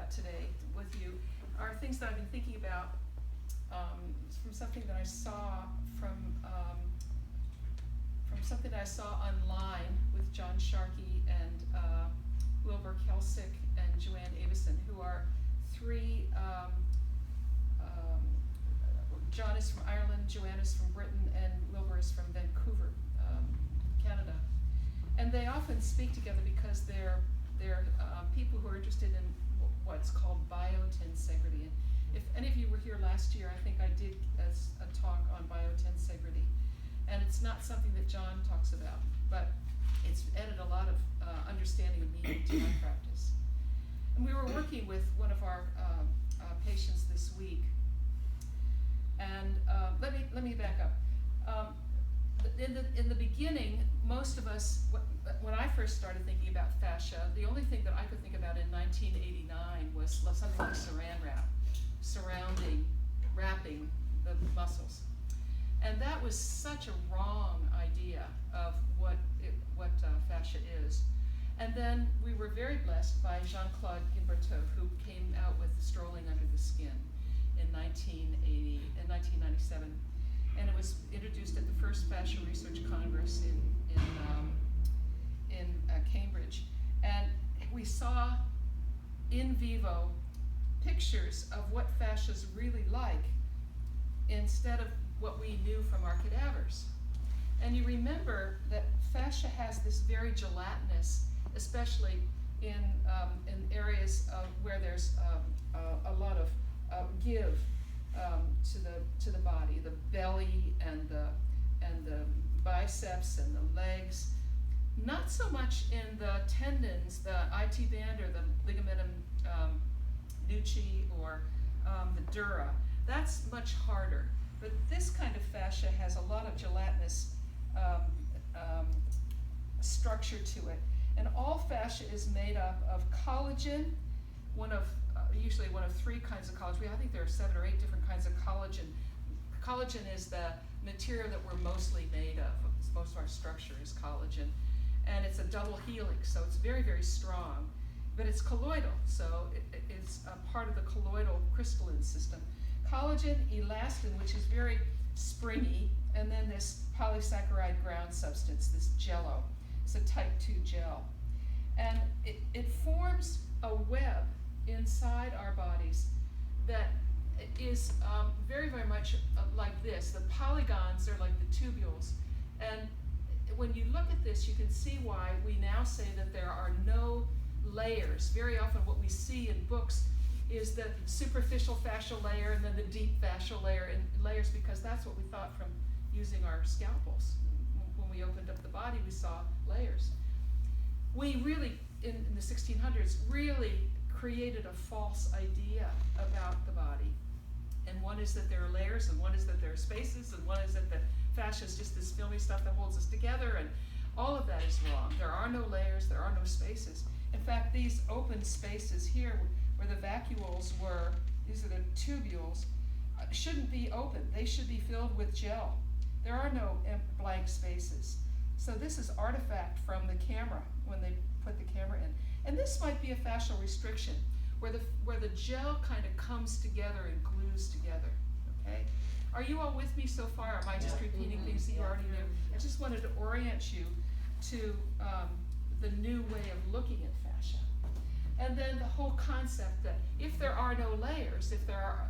about today with you are things that I've been thinking about from something that I saw from something that I saw online with John Sharkey and Wilbur Kelsick and Joanne Avison, who are three. John is from Ireland, Joanne is from Britain, and Wilbur is from Vancouver, Canada. And they often speak together because they're people who are interested in what's called biotensegrity. And if any of you were here last year, I think I did a talk on biotensegrity. And it's not something that John talks about, but it's added a lot of understanding and meaning to my practice. And we were working with one of our patients this week. And let me back up. In the beginning, most of us, when I first started thinking about fascia, the only thing that I could think about in 1989 was something like saran wrap, wrapping the muscles. And that was such a wrong idea of what fascia is. And then we were very blessed by Jean-Claude Guimberteau, who came out with Strolling Under the Skin in 1997. And it was introduced at the first Fascia Research Congress in Cambridge. And we saw in vivo pictures of what fascia is really like instead of what we knew from our cadavers. And you remember that fascia has this very gelatinous, especially in areas where there's a lot of give to the body, the belly and the biceps and the legs. Not so much in the tendons, the IT band or the ligamentum nuchae or the dura. That's much harder. But this kind of fascia has a lot of gelatinous structure to it. And all fascia is made up of collagen, usually one of three kinds of collagen. I think there are 7 or 8 different kinds of collagen. Collagen is the material that we're mostly made of. Most of our structure is collagen. And it's a double helix, so it's very, very strong. But it's colloidal, so it's a part of the colloidal crystalline system. Collagen, elastin, which is very springy, and then this polysaccharide ground substance, this jello. It's a type 2 gel. And it forms a web inside our bodies that is very, very much like this. The polygons are like the tubules. And when you look at this, you can see why we now say that there are no layers. Very often what we see in books is the superficial fascial layer and then the deep fascial layer and layers, because that's what we thought from using our scalpels. When we opened up the body, we saw layers. We really, in the 1600s, really created a false idea about the body. And one is that there are layers, and one is that there are spaces, and one is that the fascia is just this filmy stuff that holds us together, and all of that is wrong. There are no layers, there are no spaces. In fact, these open spaces here, where the vacuoles were, these are the tubules, shouldn't be open. They should be filled with gel. There are no blank spaces. So this is artifact from the camera when they put the camera in. And this might be a fascial restriction, where the gel kind of comes together and glues together, okay? Are you all with me so far? Or am I just repeating things that you already knew? I just wanted to orient you to the new way of looking at fascia. And then the whole concept that if there are no layers, if there are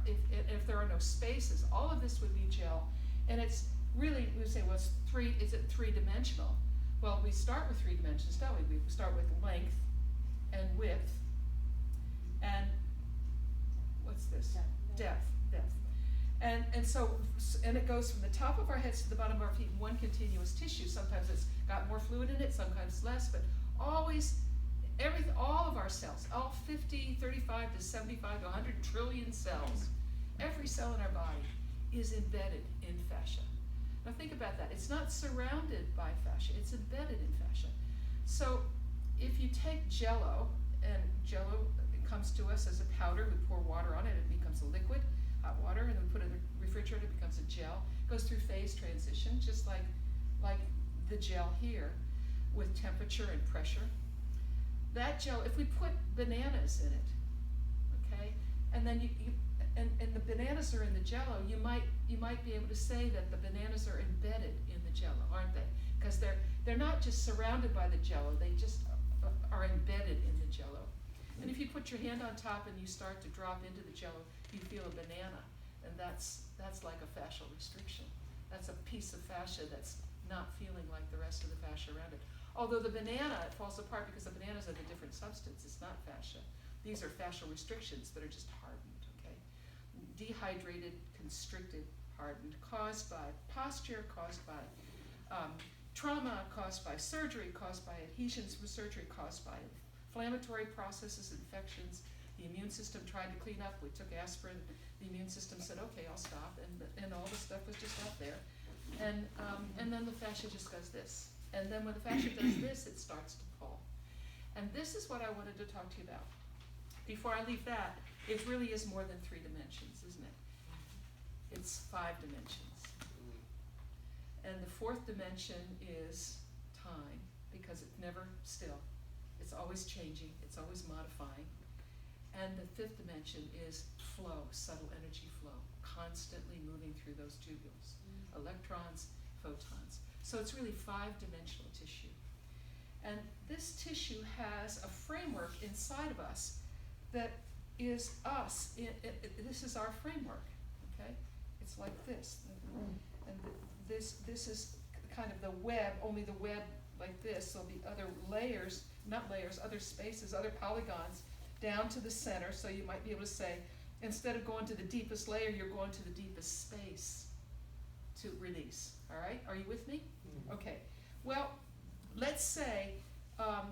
no spaces, all of this would be gel. And it's really, we would say, well, is it three-dimensional? Well, we start with 3 dimensions, don't we? We start with length and width and what's this? Depth. And so it goes from the top of our heads to the bottom of our feet in one continuous tissue. Sometimes it's got more fluid in it, sometimes less, but always all of our cells, all 50, 35 to 75 to 100 trillion cells, every cell in our body is embedded in fascia. Now think about that. It's not surrounded by fascia, it's embedded in fascia. So if you take jello, and jello comes to us as a powder, we pour water on it, it becomes a liquid, hot water, and then we put it in the refrigerator, it becomes a gel. It goes through phase transition, just like the gel here, with temperature and pressure. That gel, if we put bananas in it, And then and the bananas are in the Jell-O. You might be able to say that the bananas are embedded in the Jell-O, aren't they? Because they're not just surrounded by the Jell-O, they just are embedded in the Jell-O. And if you put your hand on top and you start to drop into the Jell-O, you feel a banana, and that's like a fascial restriction. That's a piece of fascia that's not feeling like the rest of the fascia around it. Although the banana, it falls apart because the banana's of a different substance. It's not fascia. These are fascial restrictions that are just hardened, okay? Dehydrated, constricted, hardened, caused by posture, caused by trauma, caused by surgery, caused by adhesions from surgery, caused by inflammatory processes, infections. The immune system tried to clean up. We took aspirin. The immune system said, okay, I'll stop. And all the stuff was just up there. And then the fascia just does this. And then when the fascia does this, it starts to pull. And this is what I wanted to talk to you about. Before I leave that, it really is more than 3 dimensions, isn't it? It's 5 dimensions. And the 4th dimension is time, because it's never still. It's always changing, it's always modifying. And the 5th dimension is flow, subtle energy flow, constantly moving through those tubules, electrons, photons. So it's really 5-dimensional tissue. And this tissue has a framework inside of us that is us. This is our framework, okay? It's like this. And this is kind of the web, only the web like this, so the other layers, not layers, other spaces, other polygons down to the center, so you might be able to say, instead of going to the deepest layer, you're going to the deepest space to release, all right? Are you with me? Mm-hmm. Okay, well, let's say a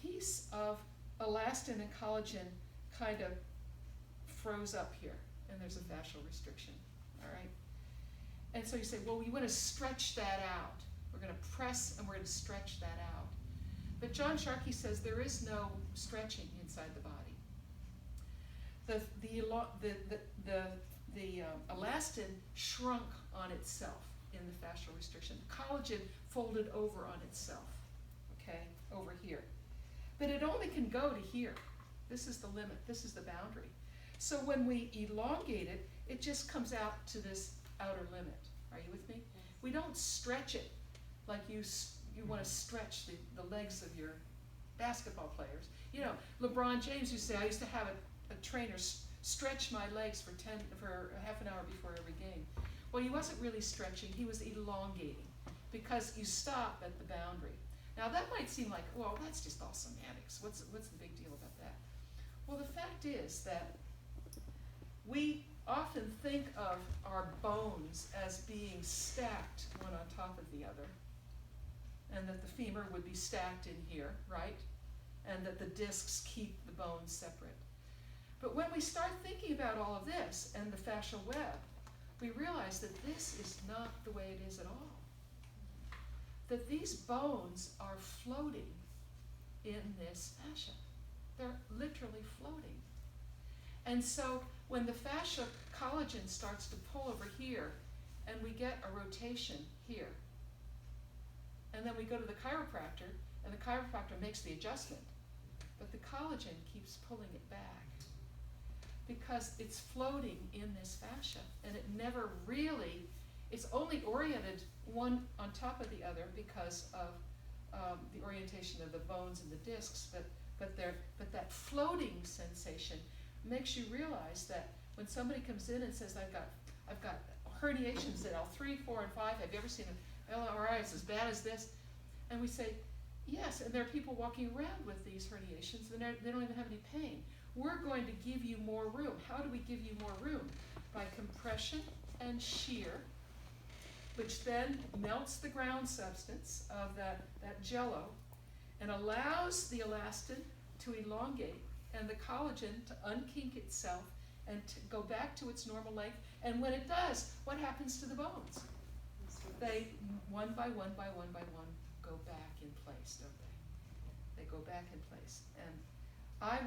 piece of elastin and collagen kind of froze up here, and there's a fascial restriction, all right? And so you say, well, we want to stretch that out. We're going to press and we're going to stretch that out. But John Sharkey says there is no stretching inside the body. The elastin shrunk on itself in the fascial restriction. The collagen folded over on itself, okay, over here. But it only can go to here. This is the limit. This is the boundary. So when we elongate it, it just comes out to this outer limit. Are you with me? We don't stretch it like you want to stretch the legs of your basketball players. You know, LeBron James used to say, I used to have a trainer stretch my legs for half an hour before every game. Well, he wasn't really stretching, he was elongating, because you stop at the boundary. Now that might seem like, well, that's just all semantics. What's the big deal about that? Well, the fact is that we often think of our bones as being stacked one on top of the other, and that the femur would be stacked in here, right? And that the discs keep the bones separate. But when we start thinking about all of this and the fascial web, we realize that this is not the way it is at all. That these bones are floating in this fascia. They're literally floating. And so when the fascia collagen starts to pull over here, and we get a rotation here, and then we go to the chiropractor, and the chiropractor makes the adjustment, but the collagen keeps pulling it back because it's floating in this fascia, and it never really, it's only oriented one on top of the other because of the orientation of the bones and the discs, but that floating sensation makes you realize that when somebody comes in and says, I've got herniations in L3, 4, and 5, have you ever seen an LRI as bad as this? And we say, yes, and there are people walking around with these herniations, and they don't even have any pain. We're going to give you more room. How do we give you more room? By compression and shear, which then melts the ground substance of that Jell-O and allows the elastin to elongate and the collagen to unkink itself and to go back to its normal length. And when it does, what happens to the bones? They, one by one, go back in place, don't they? They go back in place. And I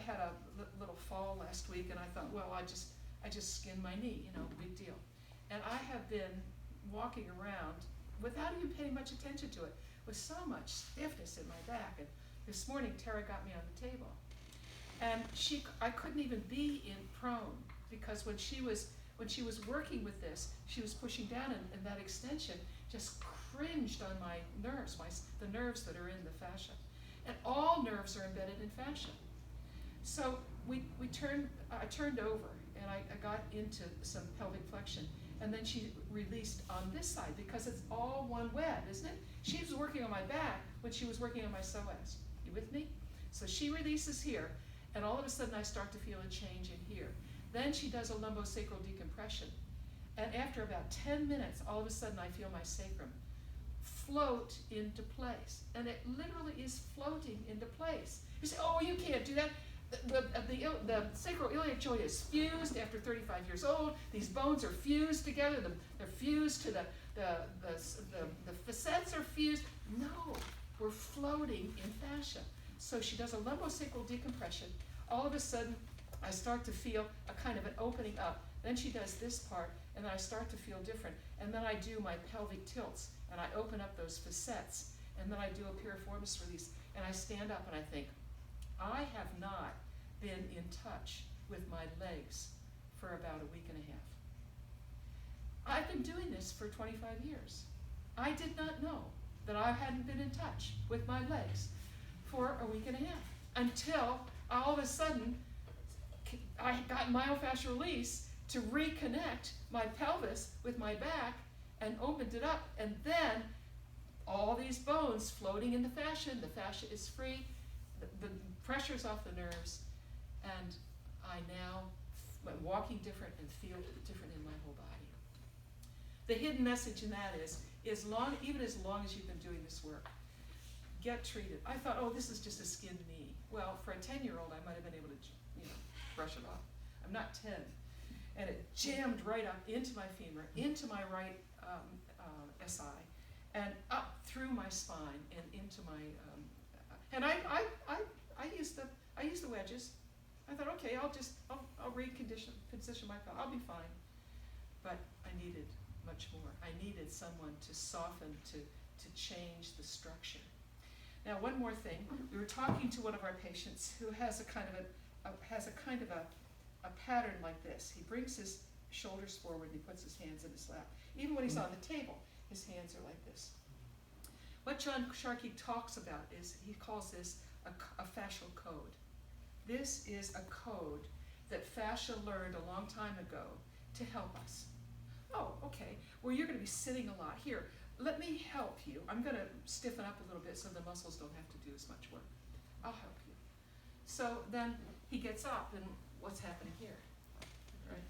had a little fall last week, and I thought, well, I just skinned my knee, big deal. And I have been walking around without even paying much attention to it, with so much stiffness in my back. And this morning, Tara got me on the table. And I couldn't even be in prone, because when she was working with this, she was pushing down, and that extension just cringed on my nerves, the nerves that are in the fascia. And all nerves are embedded in fascia. So I turned over, and I got into some pelvic flexion, and then she released on this side, because it's all one web, isn't it? She was working on my back when she was working on my psoas. You with me? So she releases here, and all of a sudden I start to feel a change in here. Then she does a lumbosacral decompression, and after about 10 minutes, all of a sudden I feel my sacrum float into place, and it literally is floating into place. You say, oh, you can't do that. The sacroiliac joint is fused after 35 years old. These bones are fused together. They're fused to the facets are fused. No, we're floating in fascia. So she does a lumbosacral decompression. All of a sudden, I start to feel a kind of an opening up. Then she does this part, and then I start to feel different. And then I do my pelvic tilts, and I open up those facets, and then I do a piriformis release, and I stand up and I think, I have not been in touch with my legs for about a week and a half. I've been doing this for 25 years. I did not know that I hadn't been in touch with my legs for a week and a half, until all of a sudden I got myofascial release to reconnect my pelvis with my back and opened it up, and then all these bones floating in the fascia is free, the pressure's off the nerves, and I now am walking different and feel different in my whole body. The hidden message in that is even as long as you've been doing this work, get treated. I thought, oh, this is just a skinned knee. Well, for a 10-year-old, I might have been able to, brush it off. I'm not 10. And it jammed right up into my femur, into my right SI, and up through my spine and into my, and I used the wedges. I thought, okay, I'll position my pelvis. I'll be fine. But I needed much more. I needed someone to soften, to change the structure. Now, one more thing. We were talking to one of our patients who has a kind of a pattern like this. He brings his shoulders forward and he puts his hands in his lap. Even when he's on the table, his hands are like this. What John Sharkey talks about is, he calls this a fascial code. This is a code that fascia learned a long time ago to help us. Oh, okay. Well, you're going to be sitting a lot. Here, let me help you. I'm going to stiffen up a little bit so the muscles don't have to do as much work. I'll help you. So then he gets up, and what's happening here? Right?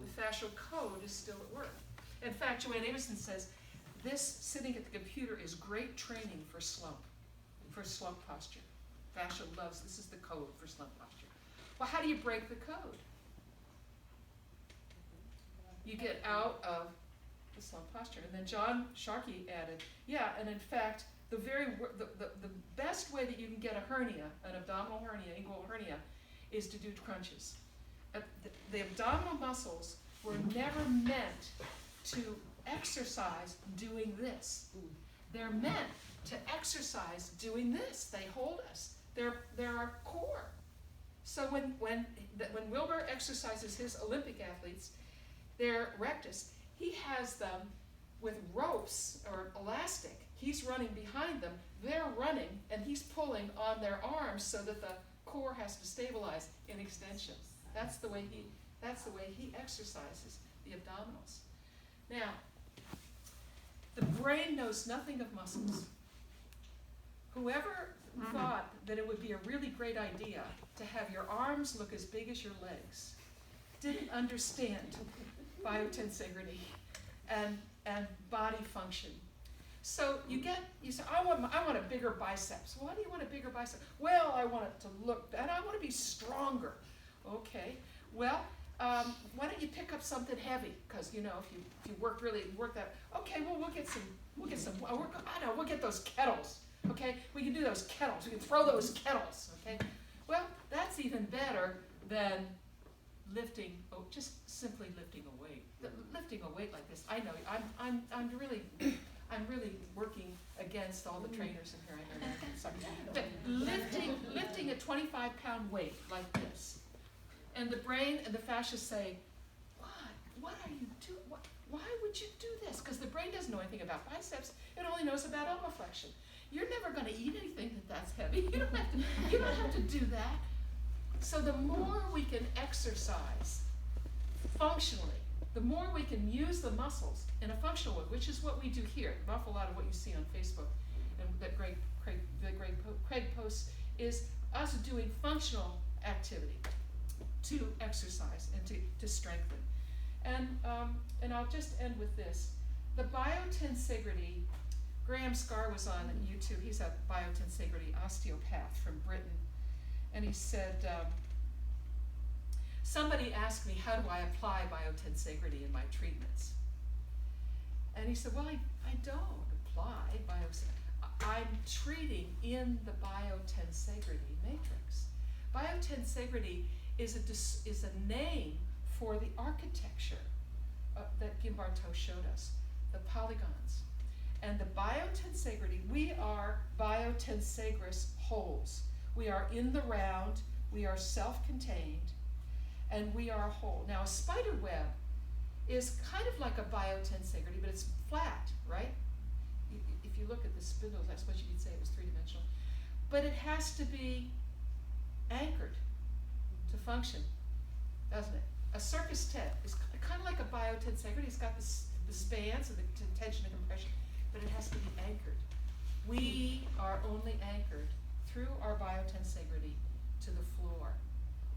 The fascial code is still at work. In fact, Joanne Avison says, this sitting at the computer is great training for slump posture. Fascia loves, this is the code for slump posture. Well, how do you break the code? You get out of the slump posture. And then John Sharkey added, yeah, and in fact, the best way that you can get a hernia, an abdominal hernia, inguinal hernia, is to do crunches. The abdominal muscles were never meant to exercise doing this. They're meant to exercise doing this. They hold us. They're our core. So when Wilbur exercises his Olympic athletes, their rectus, he has them with ropes or elastic. He's running behind them. They're running, and he's pulling on their arms so that the core has to stabilize in extension. That's the way he exercises the abdominals. Now, the brain knows nothing of muscles. Whoever thought that it would be a really great idea to have your arms look as big as your legs didn't understand biotensegrity and body function. So you say, I want a bigger biceps. Why do you want a bigger bicep? Well, I want it to look, and I want to be stronger. Okay, well, why don't you pick up something heavy? Because if you work that. Okay, well we'll get those kettles. Okay, we can do those kettles. We can throw those kettles. Okay, well that's even better than lifting. Oh, just simply lifting a weight. Lifting a weight like this. I know I'm really working against against all the trainers in here, I know that, sorry. But lifting a 25-pound weight like this, and the brain and the fascia say, what are you doing? Why would you do this? Because the brain doesn't know anything about biceps, it only knows about elbow flexion. You're never going to eat anything that's heavy. You don't have to do that. So the more we can exercise functionally, the more we can use the muscles in a functional way, which is what we do here. An awful lot of what you see on Facebook and that Craig posts is us doing functional activity to exercise and to strengthen. And I'll just end with this. The biotensegrity, Graham Scarr was on YouTube. He's a biotensegrity osteopath from Britain. And he said, somebody asked me, how do I apply biotensegrity in my treatments? And he said, well, I don't apply biotensegrity. I'm treating in the biotensegrity matrix. Biotensegrity is a name for the architecture that Gim Bartow showed us, the polygons. And the biotensegrity, we are biotensegrous wholes. We are in the round, we are self-contained, and we are a whole. Now a spider web is kind of like a biotensegrity, but it's flat, right? If you look at the spindles, I suppose you could say it was three-dimensional. But it has to be anchored to function, doesn't it? A circus tent is kind of like a biotensegrity. It's got the spans and the tension and compression, but it has to be anchored. We are only anchored through our biotensegrity to the floor.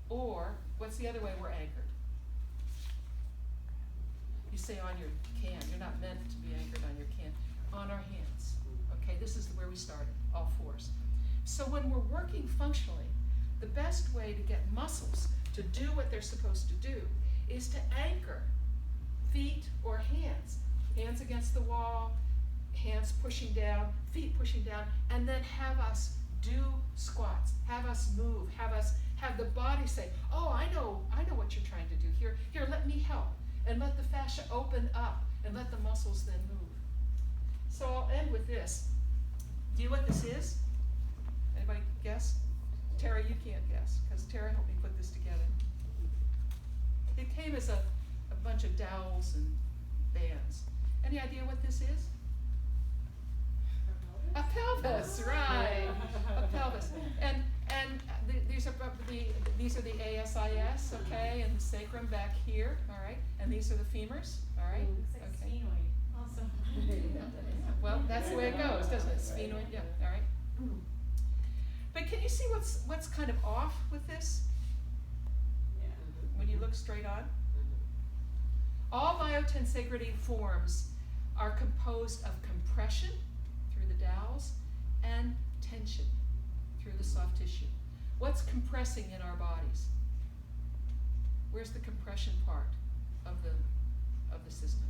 Or, what's the other way we're anchored? You say on your can. You're not meant to be anchored on your can. On our hands. Okay, this is where we started, all fours. So when we're working functionally, the best way to get muscles to do what they're supposed to do is to anchor feet or hands. Hands against the wall, hands pushing down, feet pushing down, and then have us do squats, have us move, have the body say, oh, I know what you're trying to do. Here, let me help. And let the fascia open up and let the muscles then move. So I'll end with this. Do you know what this is? Anybody guess? Tara, you can't guess, because Tara helped me put this together. It came as a bunch of dowels and bands. Any idea what this is? A pelvis, right? A pelvis, and these are the ASIS, okay, and the sacrum back here, all right, and these are the femurs, all right. Looks like okay. sphenoid. Awesome. Well, that's the way it goes, doesn't it? Sphenoid, yeah, all right. But can you see what's kind of off with this? Yeah. When you look straight on? All biotensegrity forms are composed of compression through the dowels and tension through the soft tissue. What's compressing in our bodies? Where's the compression part of the system?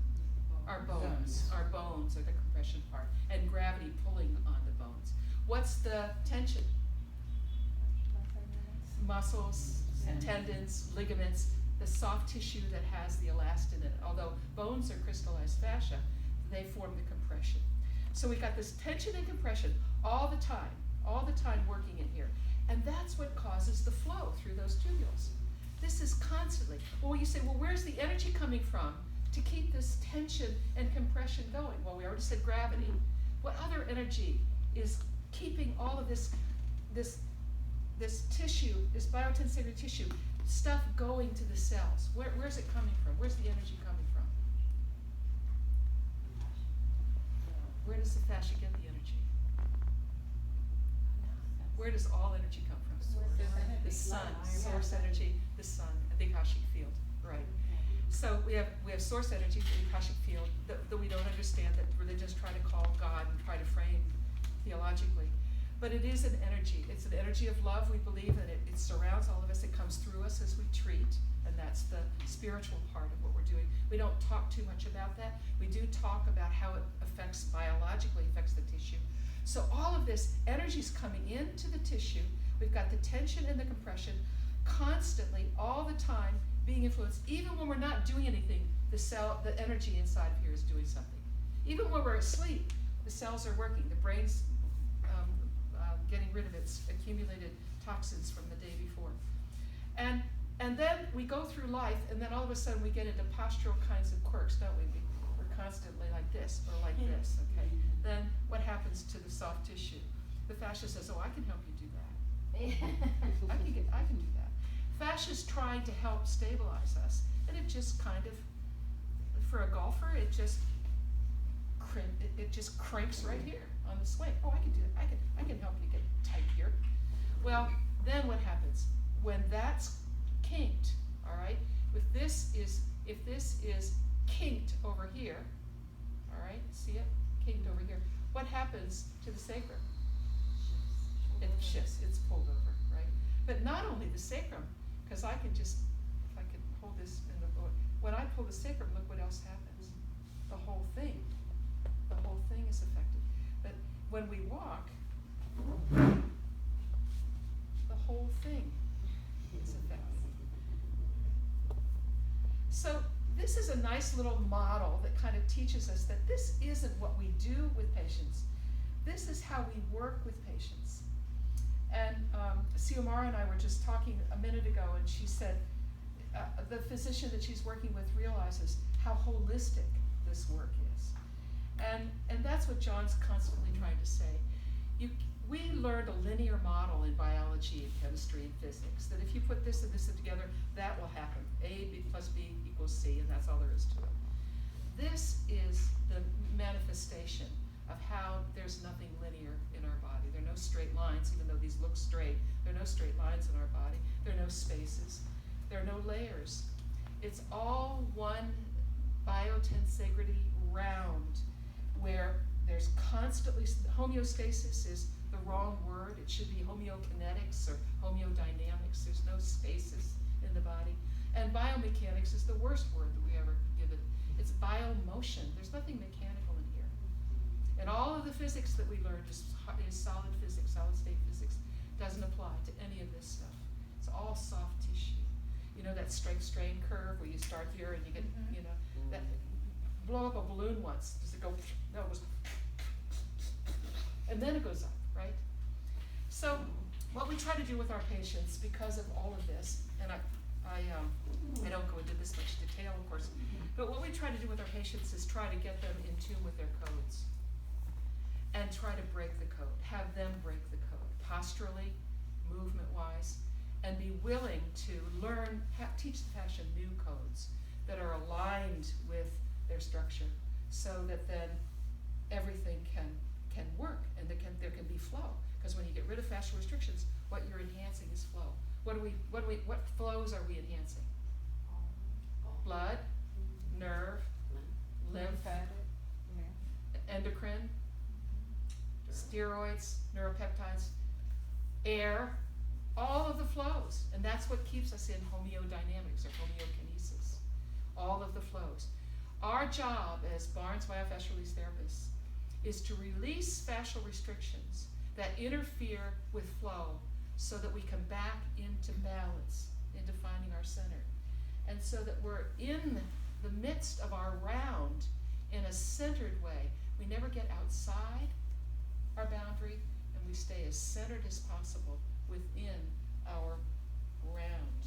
Our bones. Our bones are the compression part, and gravity pulling on the bones. What's the tension? Muscles, tendons, ligaments, the soft tissue that has the elastin in it. Although bones are crystallized fascia, they form the compression. So we've got this tension and compression all the time working in here. And that's what causes the flow through those tubules. This is constantly. Well, you say, well, where's the energy coming from to keep this tension and compression going? Well, we already said gravity. What other energy is keeping all of this tissue, this biotensegrity tissue, stuff going to the cells? Where's it coming from? Where's the energy coming from? Where does the fascia get the energy? Where does all energy come from? The sun, source energy, the sun, the Akashic field, right. So we have source energy, the Akashic field, that we don't understand, that religions try to call God and try to frame theologically. But it is an energy. It's an energy of love. We believe that it surrounds all of us. It comes through us as we treat, and that's the spiritual part of what we're doing. We don't talk too much about that. We do talk about how it biologically affects the tissue. So all of this energy is coming into the tissue. We've got the tension and the compression constantly, all the time, being influenced. Even when we're not doing anything, the energy inside of here is doing something. Even when we're asleep, The cells are working. The brain's getting rid of its accumulated toxins from the day before. And then we go through life, and then all of a sudden we get into postural kinds of quirks, don't we? We're constantly like this or like this, okay? Then what happens to the soft tissue? The fascia says, oh, I can help you do that. I can do that. Fascia's trying to help stabilize us, and it just kind of, for a golfer, it just cranks right here on the swing. Oh, I can do that. I can help you get tight here. Well, then what happens? When that's kinked, all right, if this is kinked over here, all right, see it? Kinked over here. What happens to the sacrum? It shifts, it's pulled over, right? But not only the sacrum, because I can just, if I can hold this in the, when I pull the sacrum, look what else happens. The whole thing is affected. But when we walk, the whole thing is affected. So this is a nice little model that kind of teaches us that this isn't what we do with patients. This is how we work with patients. And Xiomara and I were just talking a minute ago, and she said the physician that she's working with realizes how holistic this work is. And that's what John's constantly trying to say. We learned a linear model in biology and chemistry and physics, that if you put this and this together, that will happen. A plus B equals C, and that's all there is to it. This is the manifestation of how there's nothing linear in our body. There are no straight lines, even though these look straight. There are no straight lines in our body. There are no spaces. There are no layers. It's all one biotensegrity round, where there's constantly, homeostasis is the wrong word. It should be homeokinetics or homeodynamics. There's no spaces in the body. And biomechanics is the worst word that we ever give it. It's biomotion. There's nothing mechanical in here. And all of the physics that we learned is solid physics, solid state physics. Doesn't apply to any of this stuff. It's all soft tissue. You know that strength strain curve where you start here and you get, you know, that, blow up a balloon once. Does it go? No, it goes, and then it goes up, right? So what we try to do with our patients, because of all of this, and I don't go into this much detail, of course, but what we try to do with our patients is try to get them in tune with their codes and try to break the code, have them break the code, posturally, movement-wise, and be willing to learn, teach the fascia new codes that are aligned with their structure, so that then everything can work, and there can be flow. Because when you get rid of fascial restrictions, what you're enhancing is flow. What flows are we enhancing? Blood, nerve, lymph, endocrine, steroids, neuropeptides, air, all of the flows. And that's what keeps us in homeodynamics or homeokinesis. All of the flows. Our job as Barnes myofascial release therapists is to release fascial restrictions that interfere with flow, so that we come back into balance, into finding our center. And so that we're in the midst of our round in a centered way. We never get outside our boundary, and we stay as centered as possible within our round.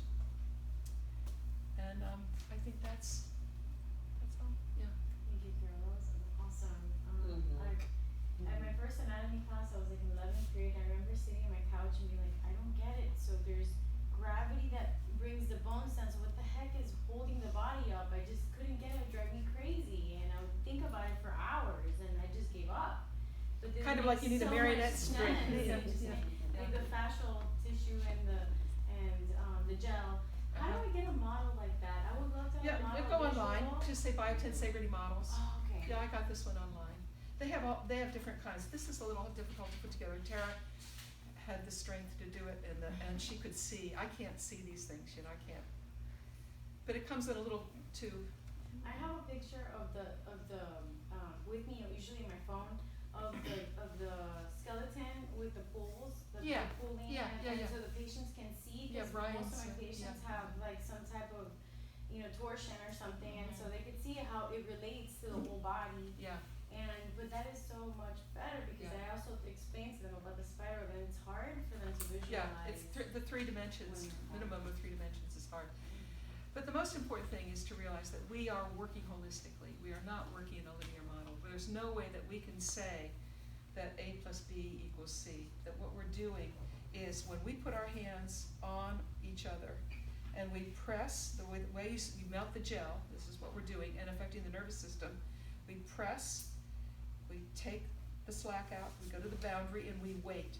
And I think that's all. Yeah. Thank you, Carol. That was awesome. At my first anatomy class, I was like in 11th grade. I remember sitting on my couch and being like, I don't get it. So there's gravity that brings the bones down. So what the heck is holding the body up? I just couldn't get it. It drove me crazy. And I would think about it for hours, and I just gave up. But then Kind it of like makes you need a so marionette much string. sense. Yeah, It just yeah, like yeah. the fascial tissue and the gel. How do I get a model like that? I would love to have a model. Go online. visual. Just say biotensegrity models. Oh, okay. Yeah, I got this one online. They have different kinds. This is a little difficult to put together. Tara had the strength to do it, and she could see. I can't see these things, you know. I can't. But it comes in a little tube. I have a picture of the with me, usually in my phone, of the skeleton with the pulls, the pulling, and so the patients can see. Yeah, Because most Brian's, of my patients have like some type of, torsion or something, and so they could see how it relates to the whole body. Yeah. But that is so much better because Yeah. I also explain to them about the spiral and it's hard for them to visualize. Yeah, it's the 3 dimensions, minimum of 3 dimensions is hard. But the most important thing is to realize that we are working holistically. We are not working in a linear model. There's no way that we can say that A plus B equals C. That what we're doing is when we put our hands on each other and we press, the way you melt the gel, this is what we're doing, and affecting the nervous system. We press, we take the slack out, we go to the boundary, and we wait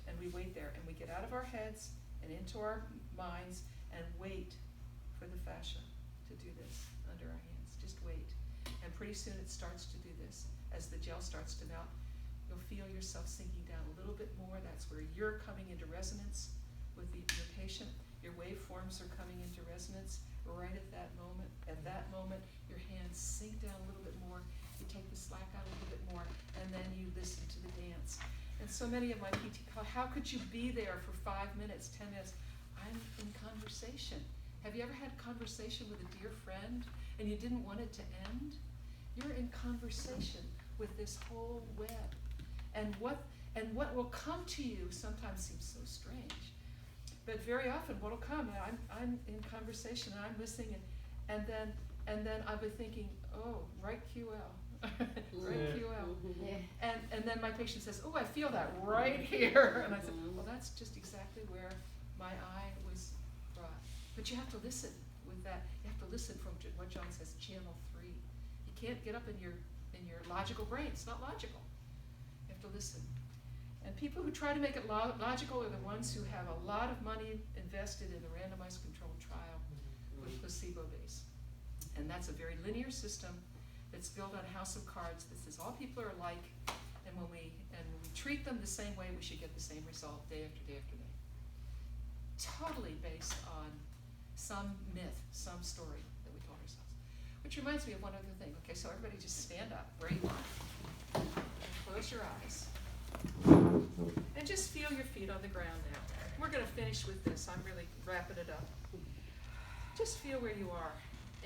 there, and we get out of our heads and into our minds and wait for the fascia to do this under our hands. Just wait. And pretty soon it starts to do this. As the gel starts to melt, you'll feel yourself sinking down a little bit more. That's where you're coming into resonance with your patient. Your waveforms are coming into resonance right at that moment. At that moment, your hands sink down a little bit more. You take the slack out a little bit more, and then you listen to the dance. And so many of my PT call, how could you be there for 5 minutes, 10 minutes? I'm in conversation. Have you ever had conversation with a dear friend and you didn't want it to end? You're in conversation with this whole web. And what will come to you sometimes seems so strange. But very often what will come, I'm in conversation and I'm listening, and then I'll be thinking, oh, right QL. Right QL. Yeah. And then my patient says, oh, I feel that right here. And I said, well, that's just exactly where my eye was brought. But you have to listen with that. You have to listen from what John says, channel 3. You can't get up in your logical brain. It's not logical. You have to listen. And people who try to make it logical are the ones who have a lot of money invested in a randomized controlled trial with placebo base. And that's a very linear system that's built on a house of cards that says all people are alike, and when we treat them the same way, we should get the same result day after day after day. Totally based on some myth, some story that we told ourselves. Which reminds me of one other thing. Okay, so everybody just stand up where you are. Close your eyes. And just feel your feet on the ground now. We're going to finish with this. I'm really wrapping it up. Just feel where you are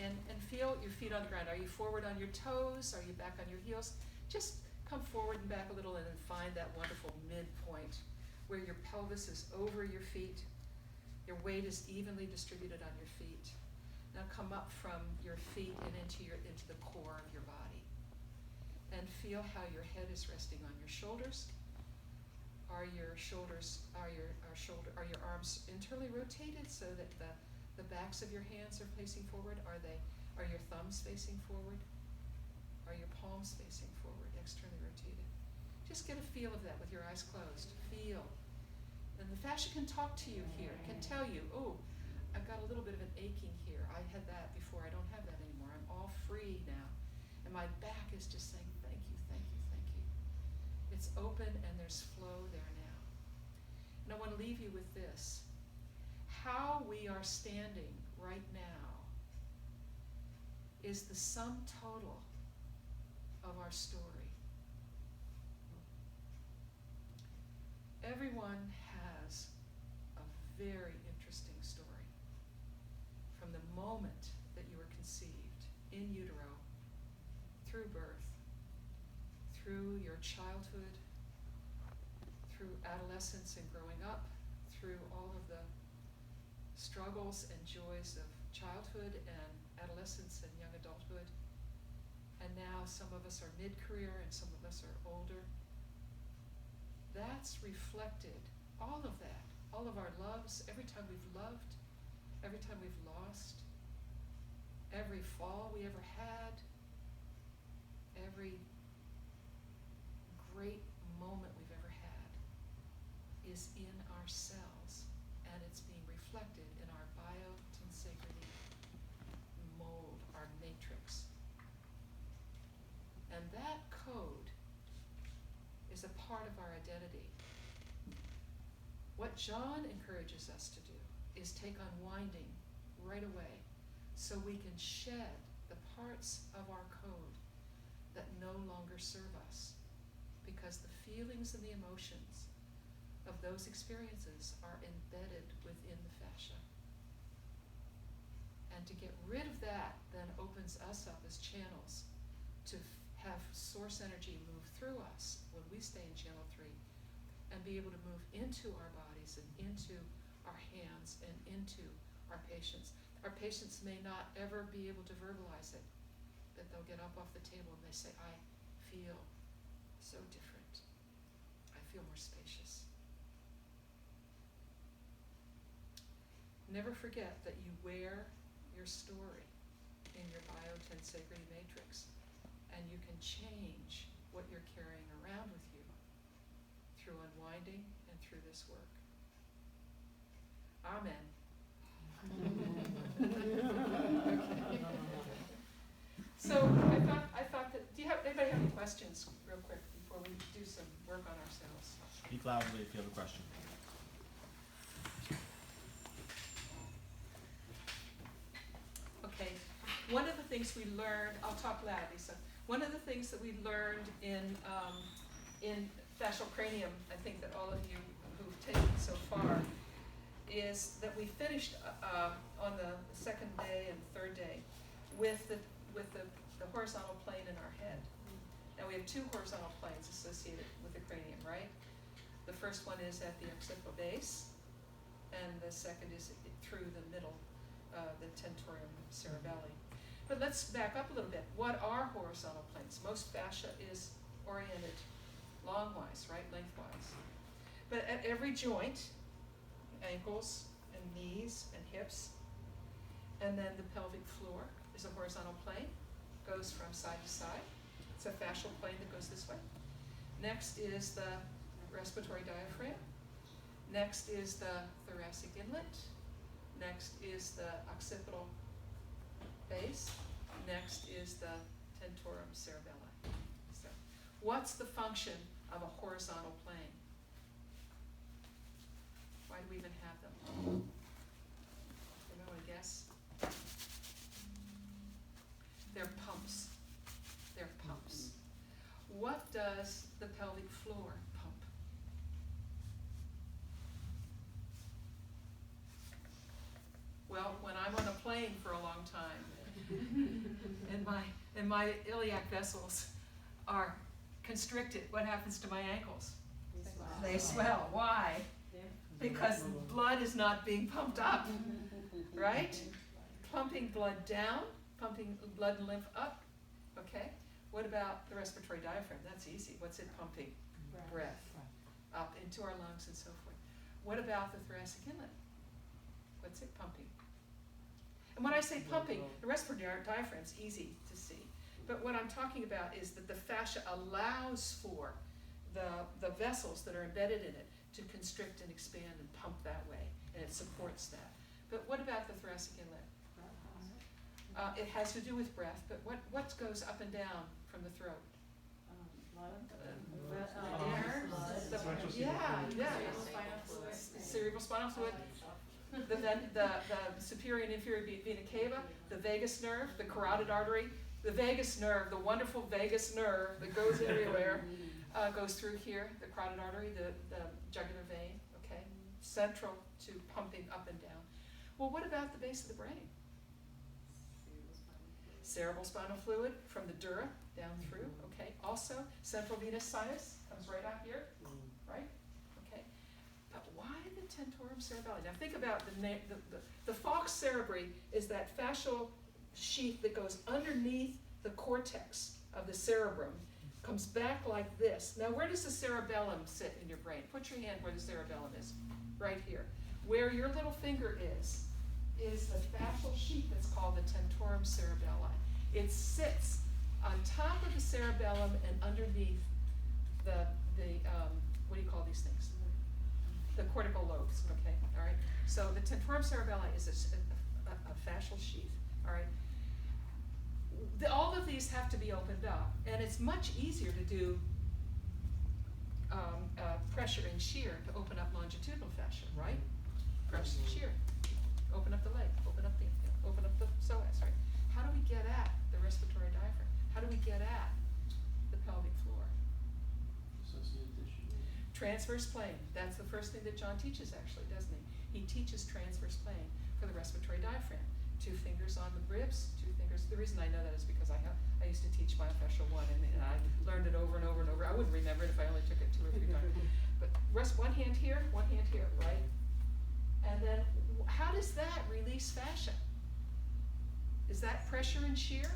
and feel your feet on the ground. Are you forward on your toes? Are you back on your heels? Just come forward and back a little and then find that wonderful midpoint where your pelvis is over your feet. Your weight is evenly distributed on your feet. Now come up from your feet and into the core of your body. And feel how your head is resting on your shoulders. Are your arms internally rotated so that the backs of your hands are facing forward? Are your thumbs facing forward? Are your palms facing forward, externally rotated? Just get a feel of that with your eyes closed. Feel. And the fascia can talk to you here, can tell you, oh, I've got a little bit of an aching here. I had that before, I don't have that anymore. I'm all free now. And my back is just saying, thank you, thank you, thank you. It's open and there's flow there now. And I want to leave you with this. How we are standing right now is the sum total of our story. Everyone has a very interesting story. From the moment that you were conceived in utero, through birth, through your childhood, through adolescence and growing up, through all of the struggles and joys of childhood and adolescence and young adulthood. And now some of us are mid-career and some of us are older. That's reflected, all of that, all of our loves, every time we've loved, every time we've lost, every fall we ever had, every great moment we've ever had is in our cells, and it's being reflected in our biotensegrity mold, our matrix. And that code is a part of our identity. What John encourages us to do is take unwinding right away so we can shed the parts of our code that no longer serve us, because the feelings and the emotions of those experiences are embedded within the fascia. And to get rid of that then opens us up as channels to have source energy move through us when we stay in channel 3 and be able to move into our bodies and into our hands and into our patients. Our patients may not ever be able to verbalize it, but they'll get up off the table and they say, I feel so different. I feel more spacious. Never forget that you wear your story in your biotensegrity matrix, and you can change what you're carrying around with you through unwinding and through this work. Amen. Okay. So I thought that, anybody have any questions real quick before we do some work on ourselves? Speak loudly if you have a question. Okay, one of the things we learned, I'll talk loud, Lisa. One of the things that we learned in fascial cranium, I think that all of you who've taken so far, is that we finished on the second day and third day with the horizontal plane in our head. Now we have two horizontal planes associated with the cranium, right? The first one is at the occipital base, and the second is through the middle, the tentorium cerebelli. But let's back up a little bit. What are horizontal planes? Most fascia is oriented longwise, right, lengthwise. But at every joint, ankles and knees and hips, and then the pelvic floor is a horizontal plane, goes from side to side. It's a fascial plane that goes this way. Next is the respiratory diaphragm. Next is the thoracic inlet. Next is the occipital base. Next is the tentorium cerebelli. So, what's the function of a horizontal plane? Why do we even have them? Anyone want to guess? They're pumps. They're pumps. What does the pelvic floor pump? Well, when I'm on a plane for a long time, and my iliac vessels are constricted, what happens to my ankles? They swell. Why? Because blood is not being pumped up, right? Pumping blood down, pumping blood and lymph up, okay? What about the respiratory diaphragm? That's easy. What's it pumping? Breath up into our lungs and so forth. What about the thoracic inlet? What's it pumping? And when I say pumping, the respiratory diaphragm is easy to see. But what I'm talking about is that the fascia allows for the vessels that are embedded in it to constrict and expand and pump that way, and it supports that. But what about the thoracic inlet? It has to do with breath, but what goes up and down from the throat? Air. Cerebral spinal fluid. The superior and inferior vena cava, the vagus nerve, the carotid artery, the vagus nerve, the wonderful vagus nerve that goes everywhere, goes through here, the carotid artery, the jugular vein, okay, central to pumping up and down. Well, what about the base of the brain? Cerebral spinal fluid from the dura down through, okay. Also, central venous sinus comes right out here, right? Okay. But why the tentorium cerebelli? Now think about the falx cerebri is that fascial sheath that goes underneath the cortex of the cerebrum, comes back like this. Now where does the cerebellum sit in your brain? Put your hand where the cerebellum is, right here. Where your little finger is the fascial sheath that's called the tentorium cerebelli. It sits on top of the cerebellum and underneath the what do you call these things? The cortical lobes, okay, all right? So the tentorium cerebelli is a fascial sheath, all right? All of these have to be opened up, and it's much easier to do pressure and shear to open up longitudinal fascia, right? Press and shear. Open up the leg, open up the psoas, right? How do we get at the respiratory diaphragm? How do we get at the pelvic floor? Transverse plane. That's the first thing that John teaches, actually, doesn't he? He teaches transverse plane for the respiratory diaphragm 2 fingers on the ribs, 2 fingers. The reason I know that is because I used to teach myofascial 1 and I learned it over and over and over. I wouldn't remember it if I only took it 2 or 3 times. But rest one hand here, right? And then how does that release fascia? Is that pressure and shear?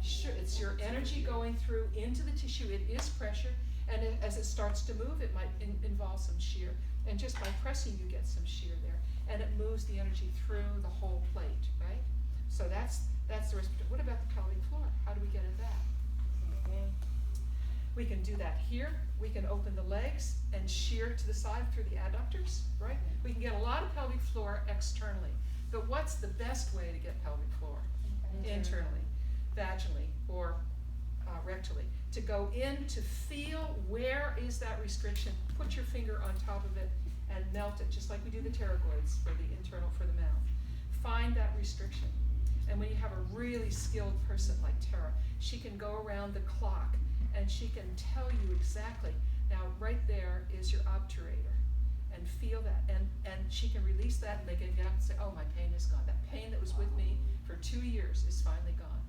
Sure, it's your energy going through into the tissue. It is pressure, and as it starts to move, it might involve some shear. And just by pressing, you get some shear there, and it moves the energy through the whole plate, right? So that's the respiratory. What about the pelvic floor? How do we get at that? Okay. We can do that here. We can open the legs and shear to the side through the adductors, right? We can get a lot of pelvic floor externally, but what's the best way to get pelvic floor? Internally, vaginally, or rectally. To go in to feel where is that restriction, put your finger on top of it and melt it, just like we do the pterygoids for the internal, for the mouth. Find that restriction. And when you have a really skilled person like Tara, she can go around the clock and she can tell you exactly, now right there is your obturator, and feel that, and she can release that, and they can get up and say, oh, my pain is gone. That pain that was with me for 2 years is finally gone.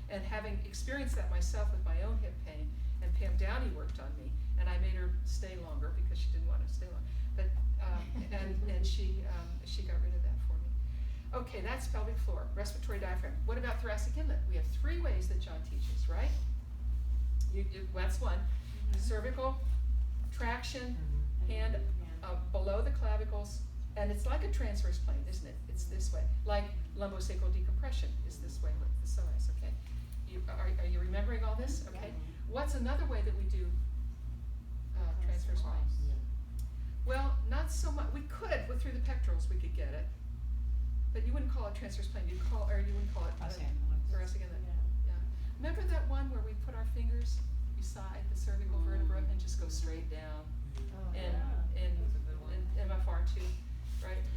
And having experienced that myself with my own hip pain, and Pam Downey worked on me, and I made her stay longer because she didn't want to stay long, but and she got rid of that for me. Okay, that's pelvic floor, respiratory diaphragm. What about thoracic inlet? We have 3 ways that John teaches, right? That's one. Cervical traction, hand below the clavicles, and it's like a transverse plane, isn't it? It's this way, like lumbosacral decompression is this way with the psoas, okay? Are you remembering all this? Okay. What's another way that we do transverse plane? Well, not so much. We could, through the pectorals we could get it, but you wouldn't call it transverse plane. You wouldn't call it thoracic inlet. Yeah. Remember that one where we put our fingers beside the cervical vertebra and just go straight down? In MFR2,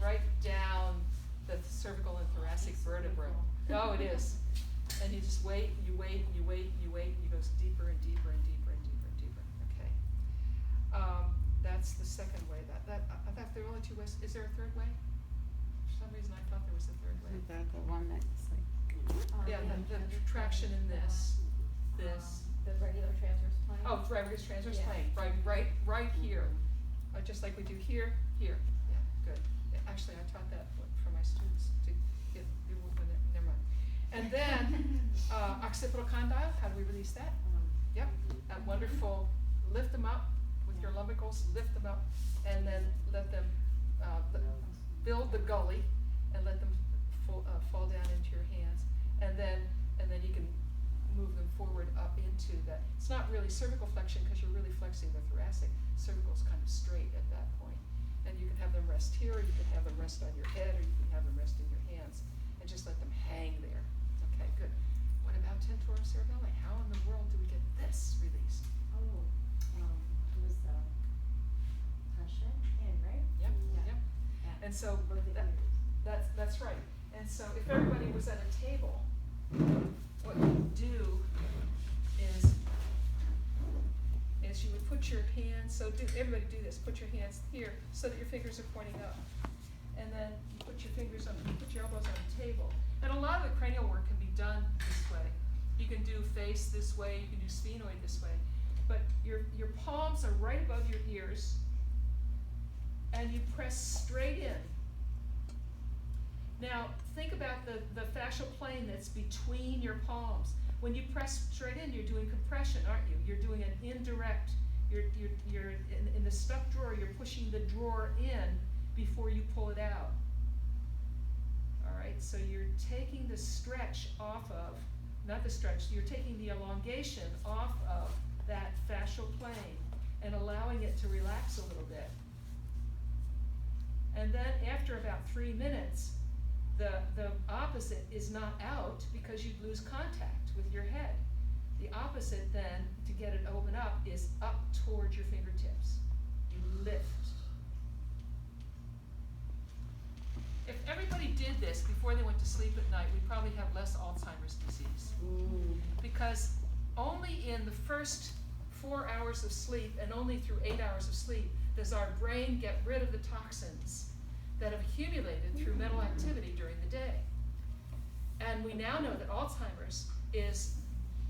right down the cervical and thoracic vertebra. Oh, it is. And you just wait, you wait, you wait, you wait, and you go deeper and deeper and deeper and deeper and deeper. Okay. That's the second way. I thought there were only 2 ways. Is there a third way? For some reason I thought there was a third way. Is that the one that's like? Yeah, the traction in this. The regular transverse plane. Oh, regular transverse Yeah. plane, right here. Just like we do here. Yeah, good. Yeah, actually, I taught that for my students to get, never mind. And then, occipital condyle, how do we release that? Yep, that wonderful, lift them up with your lumbricals, lift them up, and then let them build the gully and let them fall down into your hands. And then you can move them forward up into that. It's not really cervical flexion because you're really flexing the thoracic. Cervical is kind of straight at that point. And you can have them rest here, or you can have them rest on your head, or you can have them rest in your hands, and just let them hang there. Okay, good. What about tentorium cerebelli? How in the world do we get this released? It was pressure in, right? Yep, Yeah. yep. Yeah. And so Both the ears. that's right. And so if everybody was at a table, what you do is you would put your hands, everybody do this, put your hands here so that your fingers are pointing up. And then you put your elbows on the table. And a lot of the cranial work can be done this way. You can do face this way, you can do sphenoid this way. But your palms are right above your ears, and you press straight in. Now, think about the fascial plane that's between your palms. When you press straight in, you're doing compression, aren't you? You're doing an indirect, you're in the stuck drawer, you're pushing the drawer in before you pull it out. All right, so you're taking the stretch off of, not the stretch, you're taking the elongation off of that fascial plane and allowing it to relax a little bit. And then after about 3 minutes, the opposite is not out because you'd lose contact with your head. The opposite then, to get it open up, is up towards your fingertips. You lift. If everybody did this before they went to sleep at night, we'd probably have less Alzheimer's disease. Because only in the first 4 hours of sleep and only through 8 hours of sleep does our brain get rid of the toxins that have accumulated through mental activity during the day. And we now know that Alzheimer's is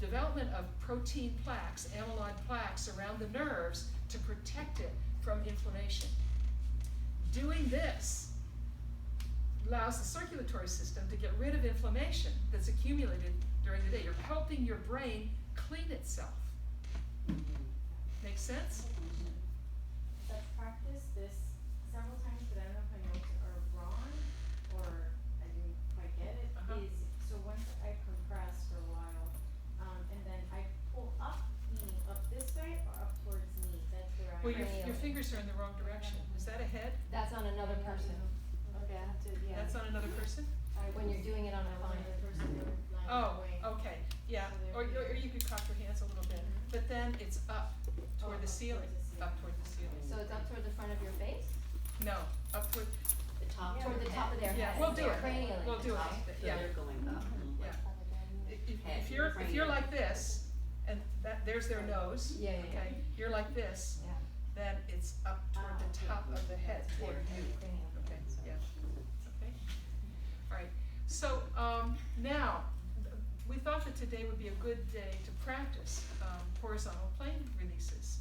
development of protein plaques, amyloid plaques around the nerves to protect it from inflammation. Doing this allows the circulatory system to get rid of inflammation that's accumulated during the day. You're helping your brain clean itself. Make sense? I've practiced this several times, but I don't know if my notes are wrong or I didn't quite get it. Uh-huh. Is so once I compress for a while, and then I pull up, meaning up this way or up towards me. That's where I. Well, your Cranial. fingers are in the wrong direction. Is that a head? That's on another person. Okay, I have to, yeah. That's on another person? When you're doing it on a client. Oh, okay, yeah, or you could cock your hands a little bit, but then it's up toward the ceiling, up toward the ceiling. So it's up toward the front of your face? No, up toward, The top. Toward the top of their yeah, head. we'll do it, Cranially. we'll do it, Top, so yeah, they're going up. yeah. Head, If you're like this, and there's their nose, Yeah, yeah, yeah. okay, you're like this, Yeah. then it's up toward the top of the head, toward you. Cranial. Okay, yeah, okay. All right, so, now, we thought that today would be a good day to practice, horizontal plane releases.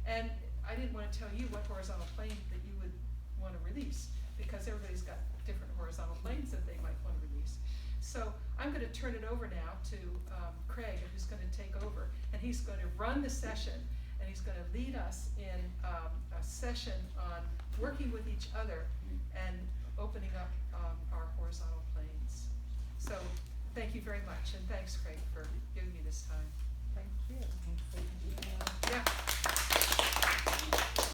And I didn't wanna tell you what horizontal plane that you would wanna release, because everybody's got different horizontal planes that they might wanna release. So I'm gonna turn it over now to, Craig, who's gonna take over, and he's gonna run the session, and he's gonna lead us in, a session on working with each other and opening up, our horizontal planes. So, thank you very much, and thanks, Craig, for giving me this time. Thank you. Yeah.